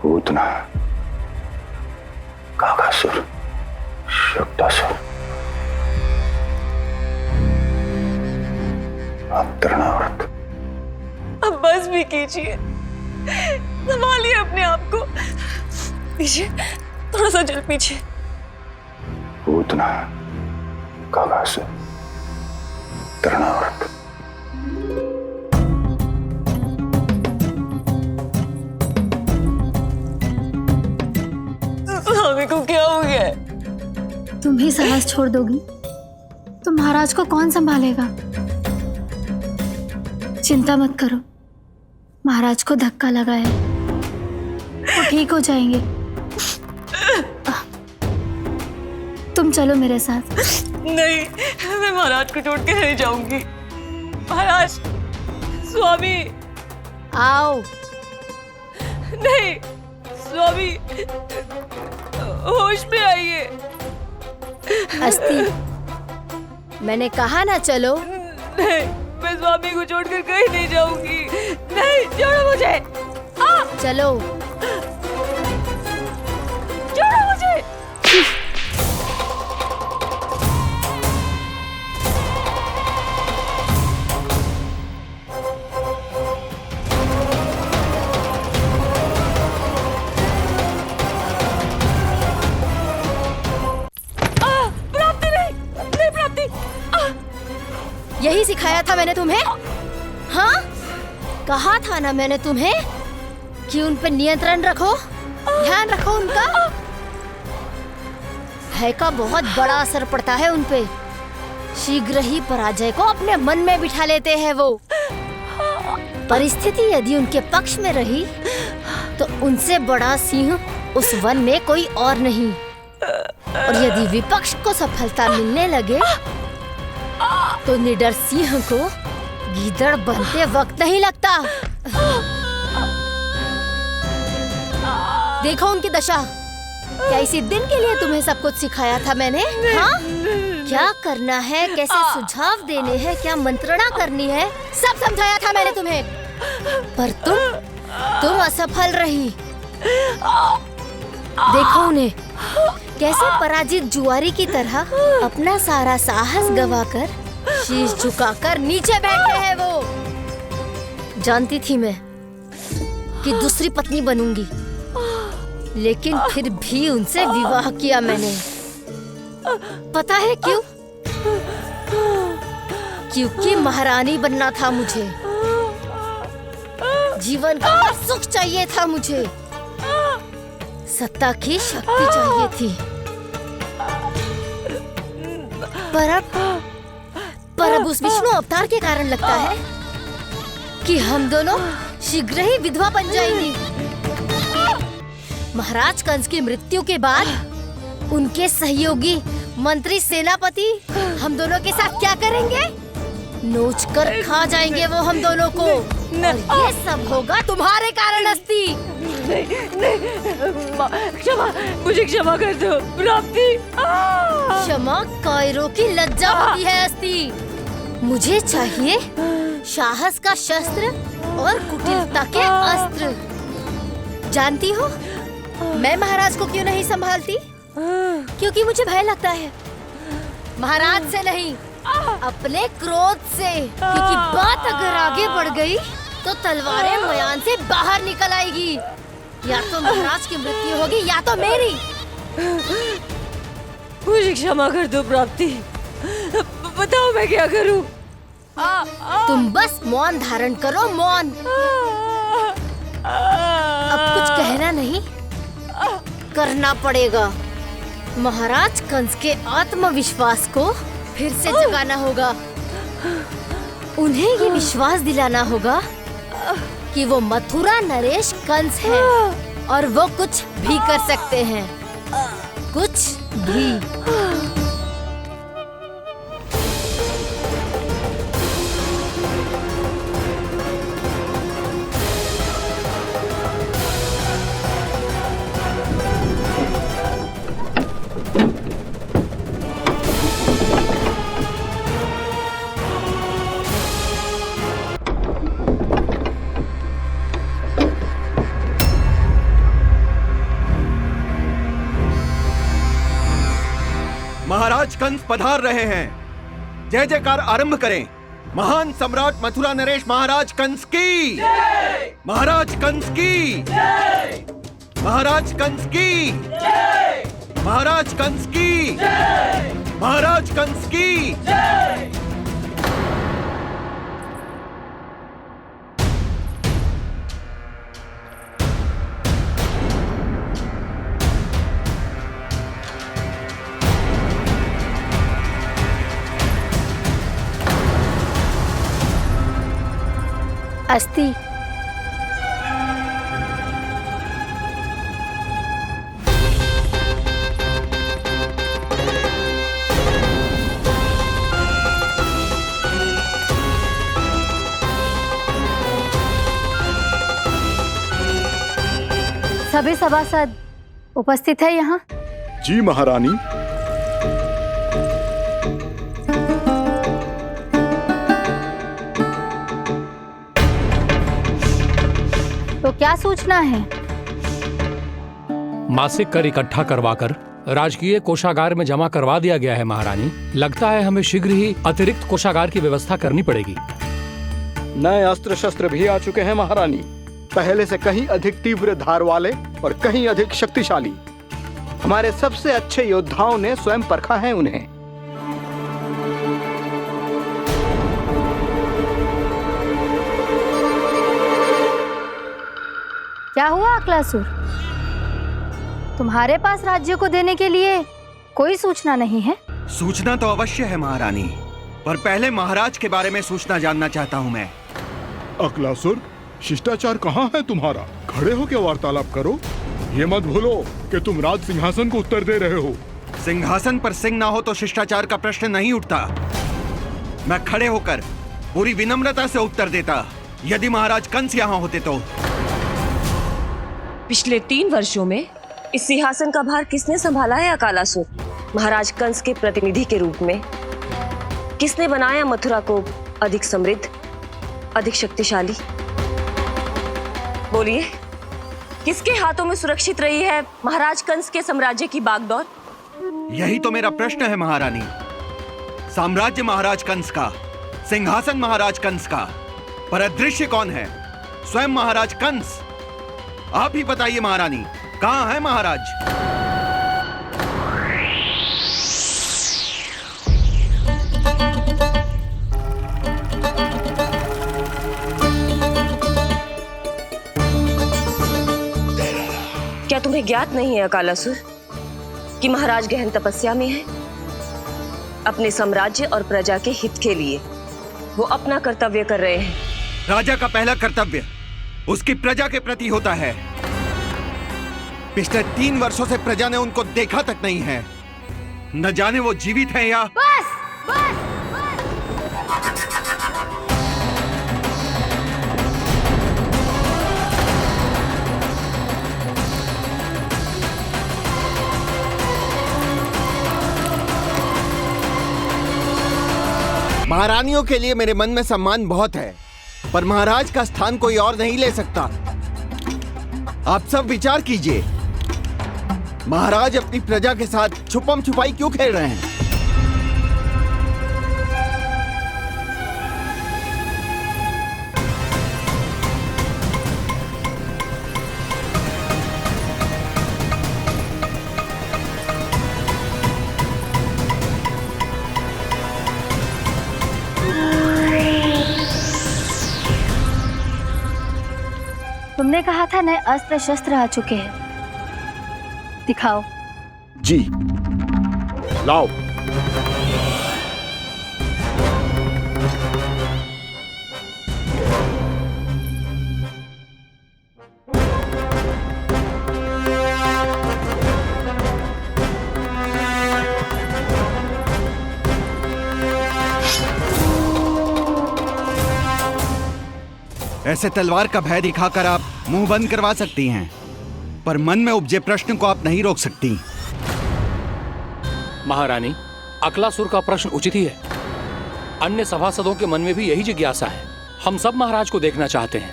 पूतना, काकासुर, शक्तासुर, अब तृणावर्त। अब बस भी कीजिए, संभालिए अपने आप को। पीछे, थोड़ा सा जल पीछे। पूतना, काकासुर, तृणावर्त। स्वामी को क्या हो गया है? तुम ही साहस छोड़ दोगी तो महाराज को कौन संभालेगा? चिंता मत करो, महाराज को धक्का लगा है, वो ठीक हो जाएंगे। तुम चलो मेरे साथ। नहीं, मैं महाराज को छोड़ के नहीं जाऊंगी। महाराज, स्वामी। आओ। नहीं, स्वामी, होश में आइए। अस्ति, मैंने कहा ना चलो। नहीं, मैं स्वामी को छोड़कर कहीं नहीं जाऊंगी। नहीं, छोड़ो मुझे। चलो। छोड़ो मुझे। प्राप्ति नहीं प्राप्ति। यही सिखाया था मैंने तुम्हें। हाँ, कहा था ना मैंने तुम्हें कि उन पर नियंत्रण रखो, ध्यान रखो उनका। भय का बहुत बड़ा असर पड़ता है उन पे। शीघ्र ही पराजय को अपने मन में बिठा लेते हैं वो। परिस्थिति यदि उनके पक्ष में रही तो उनसे बड़ा सिंह उस वन में कोई और नहीं। और यदि विपक्ष को सफलता मिलने लगे तो निडर सिंह को गीदड़ बनते वक्त नहीं लगता। देखो उनकी दशा। क्या इसी दिन के लिए तुम्हें सब कुछ सिखाया था मैंने? हाँ? क्या करना है, कैसे सुझाव देने हैं, क्या मंत्रणा करनी है, सब समझाया था मैंने तुम्हें। पर तुम असफल रही। देखो उन्हें, कैसे पराजित जुआरी की तरह अपना सारा साहस गवाकर शीश झुकाकर नीचे बैठे हैं वो। जानती थी मैं कि दूसरी पत्नी बनूंगी, लेकिन फिर भी उनसे विवाह किया मैंने। पता है क्यों? क्योंकि महारानी बनना था मुझे। जीवन का हर सुख चाहिए था मुझे। सत्ता की शक्ति चाहिए थी। पर अब उस विष्णु अवतार के कारण लगता है कि हम दोनों शीघ्र ही विधवा बन जाएंगी। महाराज कंस की मृत्यु के बाद उनके सहयोगी मंत्री सेनापति हम दोनों के साथ क्या करेंगे? नोच कर खा जाएंगे वो हम दोनों को। और ये सब होगा तुम्हारे कारण अस्ति। क्षमा, मुझे क्षमा कर दो प्राप्ति। क्षमा कायरों की लज्जा होती है अस्ति। मुझे चाहिए साहस का शस्त्र और कुटिलता के अस्त्र। जानती हो मैं महाराज को क्यों नहीं संभालती? क्योंकि मुझे भय लगता है। महाराज से नहीं, अपने क्रोध से। क्योंकि बात अगर आगे बढ़ गई तो तलवारें मयान से बाहर निकल आएगी। या तो महाराज की मृत्यु होगी या तो मेरी। मुझे क्षमा कर दो प्राप्ति। बताओ मैं क्या करूं? तुम बस मौन धारण करो, मौन। अब कुछ कहना नहीं, करना पड़ेगा। महाराज कंस के आत्मविश्वास को फिर से जगाना होगा। उन्हें ये विश्वास दिलाना होगा कि वो मथुरा नरेश कंस है और वो कुछ भी कर सकते हैं, कुछ भी। महाराज कंस पधार रहे हैं। जय जयकार आरंभ करें। महान सम्राट मथुरा नरेश महाराज कंस की, महाराज कंस की, महाराज कंस की, महाराज कंस की, महाराज कंस की। अस्ति। सभी सभासद उपस्थित है यहाँ? जी महारानी। तो क्या सूचना है? मासिक कर इकट्ठा करवाकर राजकीय कोषागार में जमा करवा दिया गया है महारानी। लगता है हमें शीघ्र ही अतिरिक्त कोषागार की व्यवस्था करनी पड़ेगी। नए अस्त्र शस्त्र भी आ चुके हैं महारानी, पहले से कहीं अधिक तीव्र धार वाले और कहीं अधिक शक्तिशाली। हमारे सबसे अच्छे योद्धाओं ने स्वयं परखा है उन्हें। क्या हुआ अकलासुर? तुम्हारे पास राज्य को देने के लिए कोई सूचना नहीं है? सूचना तो अवश्य है महारानी, पर पहले महाराज के बारे में सूचना जानना चाहता हूँ मैं। अकलासुर, शिष्टाचार कहाँ है तुम्हारा? खड़े होकर वार्तालाप करो। ये मत भूलो कि तुम राज सिंहासन को उत्तर दे रहे हो। सिंहासन पर सिंह ना हो तो शिष्टाचार का प्रश्न नहीं उठता। मैं खड़े होकर पूरी विनम्रता से उत्तर देता यदि महाराज कंस यहाँ होते तो। पिछले 3 वर्षों में इस सिंहासन का भार किसने संभाला है अकालासुर? महाराज कंस के प्रतिनिधि के रूप में किसने बनाया मथुरा को अधिक समृद्ध, अधिक शक्तिशाली? बोलिए, किसके हाथों में सुरक्षित रही है महाराज कंस के साम्राज्य की बागडोर? यही तो मेरा प्रश्न है महारानी। साम्राज्य महाराज कंस का, सिंहासन महाराज कंस का, पर अदृश्य कौन है? स्वयं महाराज कंस। आप ही बताइए महारानी, कहां है महाराज? क्या तुम्हें ज्ञात नहीं है अकालासुर कि महाराज गहन तपस्या में है? अपने साम्राज्य और प्रजा के हित के लिए वो अपना कर्तव्य कर रहे हैं। राजा का पहला कर्तव्य उसकी प्रजा के प्रति होता है। पिछले 3 वर्षों से प्रजा ने उनको देखा तक नहीं है। न जाने वो जीवित हैं या... बस, बस, महारानियों के लिए मेरे मन में सम्मान बहुत है, पर महाराज का स्थान कोई और नहीं ले सकता। आप सब विचार कीजिए, महाराज अपनी प्रजा के साथ छुपम छुपाई क्यों खेल रहे हैं? तुमने कहा था नए अस्त्र शस्त्र आ चुके हैं, दिखाओ। जी, लाओ। ऐसे तलवार का भय दिखाकर आप मुंह बंद करवा सकती हैं, पर मन में उपजे प्रश्न को आप नहीं रोक सकती। महारानी, अकलासुर का प्रश्न उचित ही है। अन्य सभासदों के मन में भी यही जिज्ञासा है। हम सब महाराज को देखना चाहते हैं।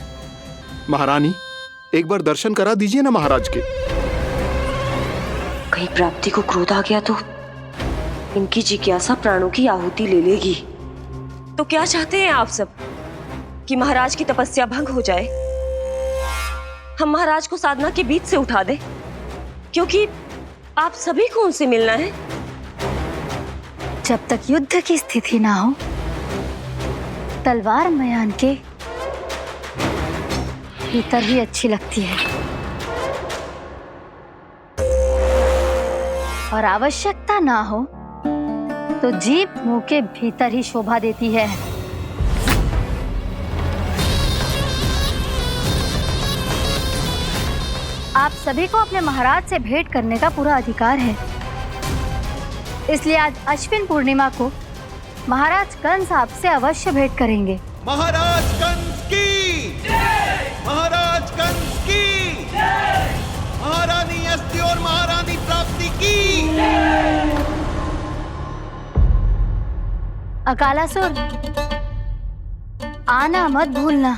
महारानी, एक बार दर्शन करा दीजिए ना महाराज के। कहीं प्राप्ति को क्रोध आ गया तो इनकी जिज्ञासा प्राणों की आहुति ले लेगी। तो क्या चाहते हैं आप सब कि महाराज की तपस्या भंग हो जाए? हम महाराज को साधना के बीच से उठा दें, क्योंकि आप सभी को उनसे मिलना है। जब तक युद्ध की स्थिति ना हो, तलवार मयान के भीतर ही अच्छी लगती है, और आवश्यकता ना हो तो जीभ मुंह के भीतर ही शोभा देती है। आप सभी को अपने महाराज से भेंट करने का पूरा अधिकार है, इसलिए आज अश्विन पूर्णिमा को महाराज कंस आपसे अवश्य भेंट करेंगे। महाराज कंस की जय! महाराज कंस की जय! महारानी अस्ति और महारानी प्राप्ति की जय! अकालासुर, आना मत भूलना।